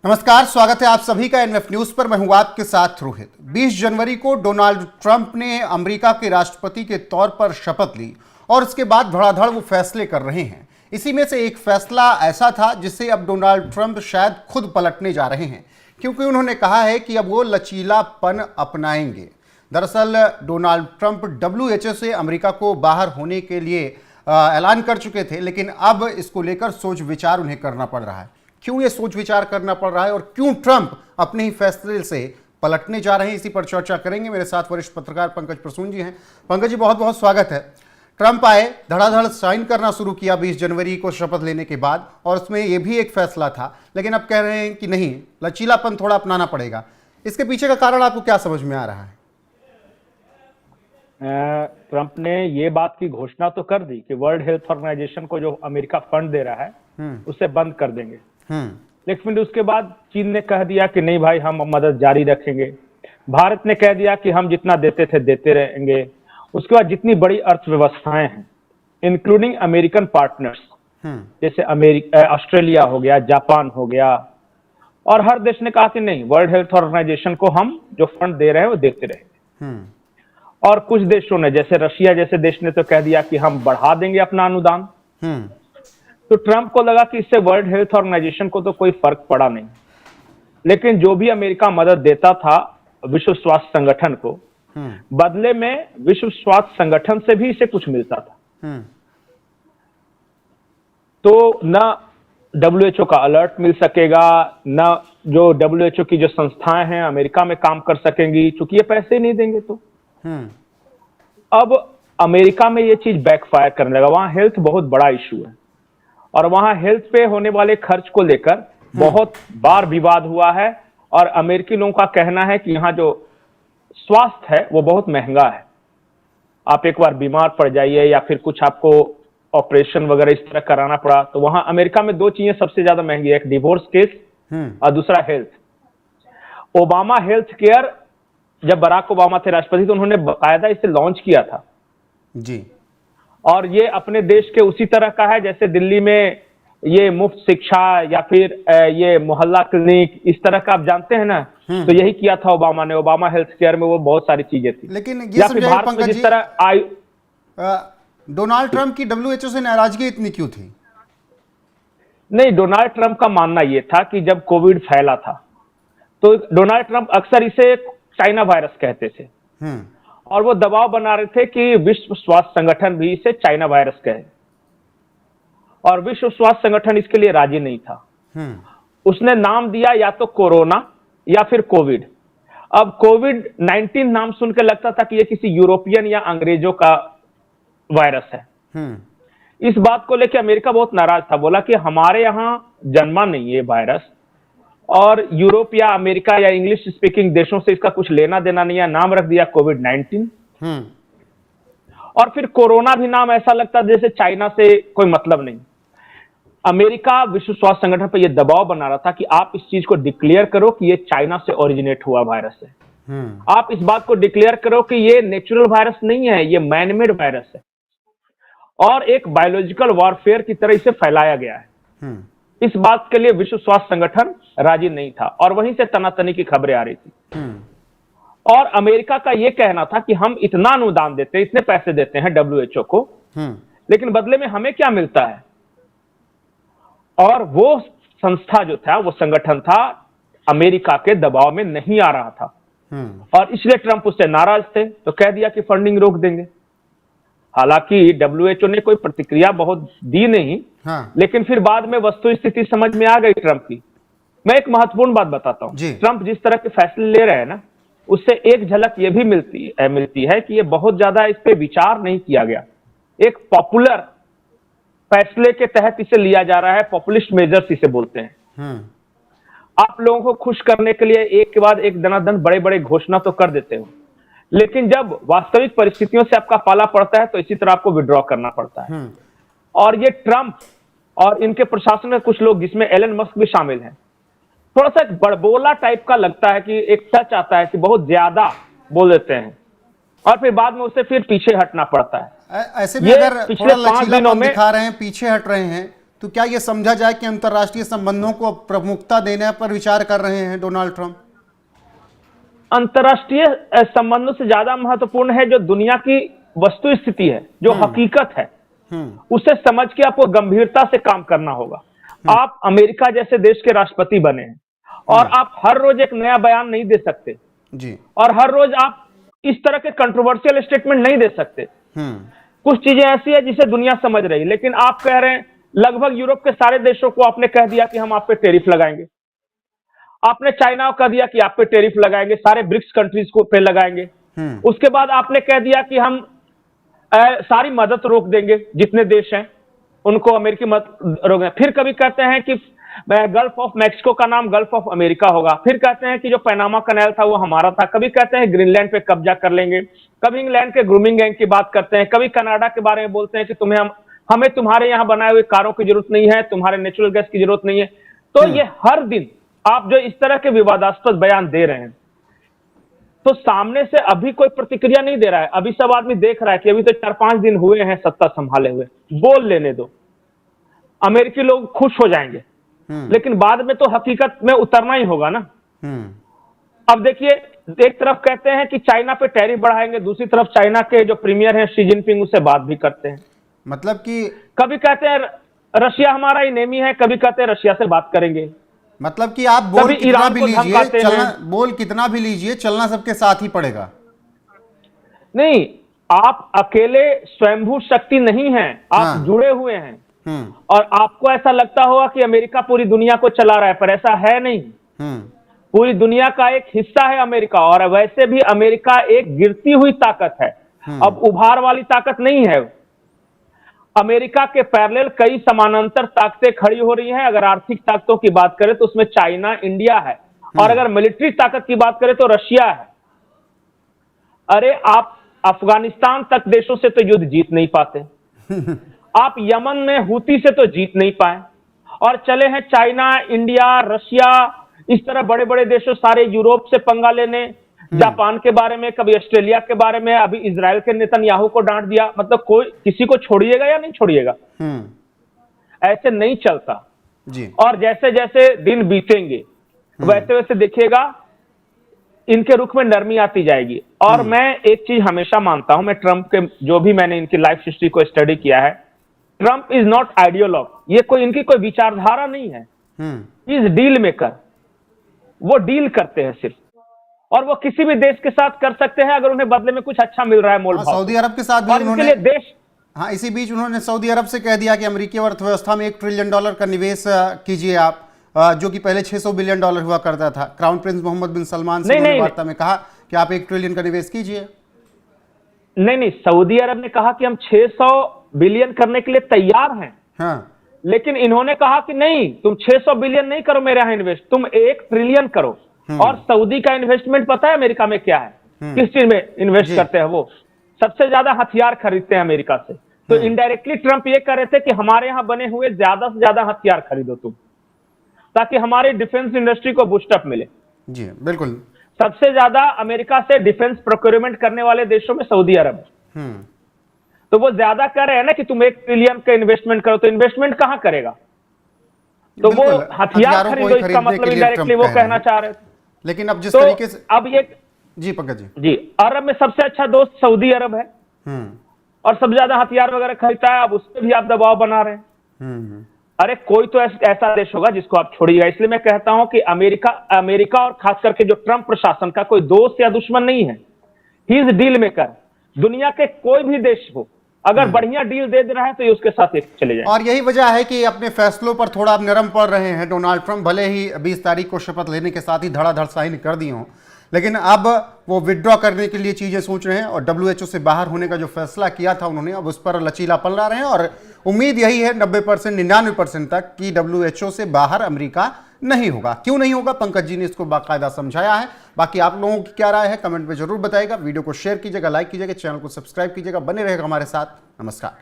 नमस्कार, स्वागत है आप सभी का एनएफ न्यूज पर। मैं हूं आपके साथ रोहित। 20 जनवरी को डोनाल्ड ट्रंप ने अमेरिका के राष्ट्रपति के तौर पर शपथ ली और उसके बाद धड़ाधड़ वो फैसले कर रहे हैं। इसी में से एक फैसला ऐसा था जिससे अब डोनाल्ड ट्रंप शायद खुद पलटने जा रहे हैं, क्योंकि उन्होंने कहा है कि अब वो लचीलापन अपनाएंगे। दरअसल डोनाल्ड ट्रंप WHO से अमेरिका को बाहर होने के लिए ऐलान कर चुके थे, लेकिन अब इसको लेकर सोच विचार उन्हें करना पड़ रहा है। क्यों ये सोच विचार करना पड़ रहा है और क्यों ट्रंप अपने ही फैसले से पलटने जा रहे हैं, इसी पर चर्चा करेंगे। मेरे साथ वरिष्ठ पत्रकार पंकज प्रसून जी हैं। पंकज जी, बहुत बहुत स्वागत है। ट्रंप आए, धड़ाधड़ साइन करना शुरू किया 20 जनवरी को शपथ लेने के बाद, और उसमें ये भी एक फैसला था, लेकिन अब कह रहे हैं कि नहीं, लचीलापन थोड़ा अपनाना पड़ेगा। इसके पीछे का कारण आपको क्या समझ में आ रहा है? ट्रंप ने ये बात की घोषणा तो कर दी कि वर्ल्ड हेल्थ ऑर्गेनाइजेशन को जो अमेरिका फंड दे रहा है उसे बंद कर देंगे, लेकिन उसके बाद चीन ने कह दिया कि नहीं भाई, हम मदद जारी रखेंगे। भारत ने कह दिया कि हम जितना देते थे देते रहेंगे। उसके बाद जितनी बड़ी अर्थव्यवस्थाएं हैं, इंक्लूडिंग अमेरिकन पार्टनर्स, जैसे ऑस्ट्रेलिया हो गया, जापान हो गया, और हर देश ने कहा कि नहीं, वर्ल्ड हेल्थ ऑर्गेनाइजेशन को हम जो फंड दे रहे हैं वो देते रहेंगे। और कुछ देशों ने, जैसे रशिया जैसे देश ने तो कह दिया कि हम बढ़ा देंगे अपना अनुदान। तो ट्रंप को लगा कि इससे वर्ल्ड हेल्थ ऑर्गेनाइजेशन को तो कोई फर्क पड़ा नहीं, लेकिन जो भी अमेरिका मदद देता था विश्व स्वास्थ्य संगठन को, बदले में विश्व स्वास्थ्य संगठन से भी इसे कुछ मिलता था। तो न WHO का अलर्ट मिल सकेगा, न जो WHO की जो संस्थाएं हैं अमेरिका में काम कर सकेंगी, क्योंकि ये पैसे ही नहीं देंगे। तो अब अमेरिका में ये चीज बैकफायर करने लगा। वहां हेल्थ बहुत बड़ा इशू है और वहां हेल्थ पे होने वाले खर्च को लेकर बहुत बार विवाद हुआ है, और अमेरिकी लोगों का कहना है कि यहाँ जो स्वास्थ्य है वो बहुत महंगा है। आप एक बार बीमार पड़ जाइए या फिर कुछ आपको ऑपरेशन वगैरह इस तरह कराना पड़ा, तो वहां अमेरिका में दो चीजें सबसे ज्यादा महंगी है, एक डिवोर्स केस और दूसरा हेल्थ। ओबामा हेल्थ केयर, जब बराक ओबामा थे राष्ट्रपति, तो उन्होंने बाकायदा इसे लॉन्च किया था जी। और ये अपने देश के उसी तरह का है जैसे दिल्ली में ये मुफ्त शिक्षा या फिर ये मोहल्ला क्लिनिक, इस तरह का आप जानते हैं ना। तो यही किया था ओबामा ने। ओबामा हेल्थ केयर में वो बहुत सारी चीजें थी। लेकिन या फिर भारत में जिस तरह डोनाल्ड ट्रंप की WHO से नाराजगी इतनी क्यों थी? नहीं, डोनाल्ड ट्रंप का मानना यह था कि जब कोविड फैला था तो डोनाल्ड ट्रंप अक्सर इसे चाइना वायरस कहते थे, और वो दबाव बना रहे थे कि विश्व स्वास्थ्य संगठन भी इसे चाइना वायरस कहे, और विश्व स्वास्थ्य संगठन इसके लिए राजी नहीं था। उसने नाम दिया या तो कोरोना या फिर कोविड। अब कोविड-19 नाम सुनकर लगता था कि ये किसी यूरोपियन या अंग्रेजों का वायरस है। इस बात को लेकर अमेरिका बहुत नाराज था, बोला कि हमारे यहां जन्मा नहीं ये वायरस, और यूरोप या अमेरिका या इंग्लिश स्पीकिंग देशों से इसका कुछ लेना देना नहीं है। नाम रख दिया कोविड-19। और फिर कोरोना भी नाम ऐसा लगता जैसे चाइना से कोई मतलब नहीं। अमेरिका विश्व स्वास्थ्य संगठन पर यह दबाव बना रहा था कि आप इस चीज को डिक्लेयर करो कि ये चाइना से ओरिजिनेट हुआ वायरस है। आप इस बात को डिक्लेयर करो कि ये नेचुरल वायरस नहीं है, ये मैनमेड वायरस है, और एक बायोलॉजिकल वॉरफेयर की तरह इसे फैलाया गया है। इस बात के लिए विश्व स्वास्थ्य संगठन राजी नहीं था, और वहीं से तनातनी की खबरें आ रही थी। और अमेरिका का यह कहना था कि हम इतना अनुदान देते हैं, इतने पैसे देते हैं WHO को, लेकिन बदले में हमें क्या मिलता है। और वो संस्था जो था, वो संगठन था, अमेरिका के दबाव में नहीं आ रहा था, और इसलिए ट्रंप उससे नाराज थे, तो कह दिया कि फंडिंग रोक देंगे। हालांकि WHO ने कोई प्रतिक्रिया बहुत दी नहीं, लेकिन फिर बाद में वस्तु स्थिति समझ में आ गई ट्रंप की। मैं एक महत्वपूर्ण बात बताता हूं। ट्रंप जिस तरह के फैसले ले रहे हैं ना, उससे एक झलक यह भी मिलती है कि ये बहुत ज्यादा इस पे विचार नहीं किया गया। एक पॉपुलर फैसले के तहत इसे लिया जा रहा है, पॉपुलिस्ट मेजर्स इसे बोलते हैं। आप लोगों को खुश करने के लिए एक के बाद एक दनादन बड़े बड़े घोषणा तो कर देते हो, लेकिन जब वास्तविक परिस्थितियों से आपका पाला पड़ता है तो इसी तरह आपको विड्रॉ करना पड़ता है। और ये ट्रंप और इनके प्रशासन में कुछ लोग, जिसमें एलन मस्क भी शामिल हैं, थोड़ा सा बड़बोला टाइप का लगता है कि एक टच आता है कि बहुत ज्यादा बोल देते हैं, और फिर बाद में उससे फिर पीछे हटना पड़ता है। ऐसे भी अगर पिछले 5 दिनों में दिखा रहे हैं, पीछे हट रहे हैं, तो क्या ये समझा जाए कि अंतर्राष्ट्रीय संबंधों को प्रमुखता देने पर विचार कर रहे हैं डोनाल्ड ट्रंप? अंतर्राष्ट्रीय संबंधों से ज्यादा महत्वपूर्ण है जो दुनिया की वस्तु स्थिति है, जो हकीकत है, उसे समझ के आपको गंभीरता से काम करना होगा। आप अमेरिका जैसे देश के राष्ट्रपति बने हैं और आप हर रोज एक नया बयान नहीं दे सकते जी। और हर रोज आप इस तरह के कंट्रोवर्शियल स्टेटमेंट नहीं दे सकते। कुछ चीजें ऐसी है जिसे दुनिया समझ रही है, लेकिन आप कह रहे हैं लगभग यूरोप के सारे देशों को आपने कह दिया कि हम आप पे टैरिफ लगाएंगे। आपने चाइना को कह दिया कि आप पे टैरिफ लगाएंगे, सारे ब्रिक्स कंट्रीज को पे लगाएंगे। उसके बाद आपने कह दिया कि हम सारी मदद रोक देंगे, जितने देश हैं उनको अमेरिकी मदद रोक देंगे। फिर कभी कहते हैं कि गल्फ ऑफ मैक्सिको का नाम गल्फ ऑफ अमेरिका होगा। फिर कहते हैं कि जो पैनामा कनाल था वो हमारा था। कभी कहते हैं ग्रीनलैंड पे कब्जा कर लेंगे। कभी इंग्लैंड के ग्रूमिंग गैंग की बात करते हैं। कभी कनाडा के बारे में बोलते हैं कि हमें तुम्हारे यहाँ बनाए हुए कारों की जरूरत नहीं है, तुम्हारे नेचुरल गैस की जरूरत नहीं है। तो ये हर दिन आप जो इस तरह के विवादास्पद बयान दे रहे हैं, तो सामने से अभी कोई प्रतिक्रिया नहीं दे रहा है। अभी सब आदमी देख रहा है कि अभी तो 4-5 दिन हुए हैं सत्ता संभाले हुए, बोल लेने दो, अमेरिकी लोग खुश हो जाएंगे। लेकिन बाद में तो हकीकत में उतरना ही होगा ना। अब देखिए, एक तरफ कहते हैं कि चाइना पे टैरिफ बढ़ाएंगे, दूसरी तरफ चाइना के जो प्रीमियर हैं शी जिनपिंग उससे बात भी करते हैं। मतलब कि कभी कहते हैं रशिया हमारा इनेमी है, कभी कहते हैं रशिया से बात करेंगे। मतलब कि आप बोल कितना भी लीजिए, कितना भी लीजिए, चलना सबके साथ ही पड़ेगा। नहीं, आप अकेले स्वयंभू शक्ति नहीं हैं, आप जुड़े हुए हैं। और आपको ऐसा लगता होगा कि अमेरिका पूरी दुनिया को चला रहा है, पर ऐसा है नहीं। पूरी दुनिया का एक हिस्सा है अमेरिका, और वैसे भी अमेरिका एक गिरती हुई ताकत है, अब उभार वाली ताकत नहीं है। अमेरिका के पैरेलल कई समानांतर ताकतें खड़ी हो रही हैं। अगर आर्थिक ताकतों की बात करें तो उसमें चाइना, इंडिया है, और अगर मिलिट्री ताकत की बात करें तो रशिया है। अरे आप अफगानिस्तान तक देशों से तो युद्ध जीत नहीं पाते, आप यमन में हुती से तो जीत नहीं पाए, और चले हैं चाइना, इंडिया, रशिया, इस तरह बड़े बड़े देशों, सारे यूरोप से पंगा लेने, जापान के बारे में, कभी ऑस्ट्रेलिया के बारे में, अभी इजराइल के नेतन्याहू को डांट दिया। मतलब कोई किसी को छोड़िएगा या नहीं छोड़िएगा? ऐसे नहीं चलता जी। और जैसे जैसे दिन बीतेंगे वैसे वैसे देखिएगा इनके रुख में नरमी आती जाएगी। और मैं एक चीज हमेशा मानता हूं, मैं ट्रंप के जो भी मैंने इनकी लाइफ हिस्ट्री को स्टडी किया है, ट्रंप इज नॉट आइडियोलॉग। ये कोई इनकी कोई विचारधारा नहीं है, इज डील मेकर। वो डील करते हैं सिर्फ, और वो किसी भी देश के साथ कर सकते हैं अगर उन्हें बदले में कुछ अच्छा मिल रहा है मोल भाव। सऊदी अरब के साथ भी उन्होंने देश इसी बीच उन्होंने सऊदी अरब से कह दिया कि अमेरिकी अर्थव्यवस्था में $1 ट्रिलियन का निवेश कीजिए आप, जो कि पहले $600 बिलियन हुआ करता था। क्राउन प्रिंस मोहम्मद बिन सलमान से वार्ता में कहा कि आप $1 ट्रिलियन का निवेश कीजिए। नहीं, सऊदी अरब ने कहा कि हम 600 बिलियन करने के लिए तैयार हैं। हाँ। लेकिन इन्होंने कहा कि नहीं, तुम 600 बिलियन नहीं करो मेरे यहां इन्वेस्ट, तुम 1 ट्रिलियन करो। और सऊदी का इन्वेस्टमेंट पता है अमेरिका में क्या है? किस चीज में इन्वेस्ट करते हैं? वो सबसे ज्यादा हथियार खरीदते हैं अमेरिका से। तो इनडायरेक्टली ट्रंप ये कह रहे थे कि हमारे यहां बने हुए ज्यादा से ज्यादा हथियार खरीदो तुम, ताकि हमारी डिफेंस इंडस्ट्री को बूस्टअप मिले। जी बिल्कुल। सबसे ज्यादा अमेरिका से डिफेंस प्रोक्योरमेंट करने वाले देशों में सऊदी अरब। तो वो ज्यादा कह रहे हैं ना कि तुम 1 ट्रिलियन का इन्वेस्टमेंट करो, तो इन्वेस्टमेंट कहां करेगा? तो वो हथियार खरीदो, इसका मतलब इनडायरेक्टली वो कहना चाह रहे थे। लेकिन अब जिस तरीके से अब ये जी पंकज जी, अरब में सबसे अच्छा दोस्त सऊदी अरब है, और सबसे ज्यादा हथियार वगैरह खरीदता है। अब उस पर भी आप दबाव बना रहे हैं। अरे कोई तो ऐसा देश होगा जिसको आप छोड़िएगा। इसलिए मैं कहता हूं कि अमेरिका और खास करके जो ट्रंप प्रशासन का कोई दोस्त या दुश्मन नहीं है, ही इज डील मेकर। दुनिया के कोई भी देश हो अगर बढ़िया डील दे रहा है तो ये उसके साथ चले जाए। और यही वजह है कि अपने फैसलों पर थोड़ा नरम पड़ रहे हैं डोनाल्ड ट्रंप। भले ही 20 तारीख को शपथ लेने के साथ ही धड़ाधड़ साइन कर दी हों, लेकिन अब वो विड्रॉ करने के लिए चीजें सोच रहे हैं, और WHO से बाहर होने का जो फैसला किया था उन्होंने, अब उस पर लचीलापन ला रहे हैं। और उम्मीद यही है 90% 99% तक कि WHO से बाहर अमेरिका नहीं होगा। क्यों नहीं होगा, पंकज जी ने इसको बाकायदा समझाया है। बाकी आप लोगों की क्या राय है कमेंट में जरूर बताइएगा। वीडियो को शेयर कीजिएगा, लाइक कीजिएगा, चैनल को सब्सक्राइब कीजिएगा, बने रहेगा हमारे साथ। नमस्कार।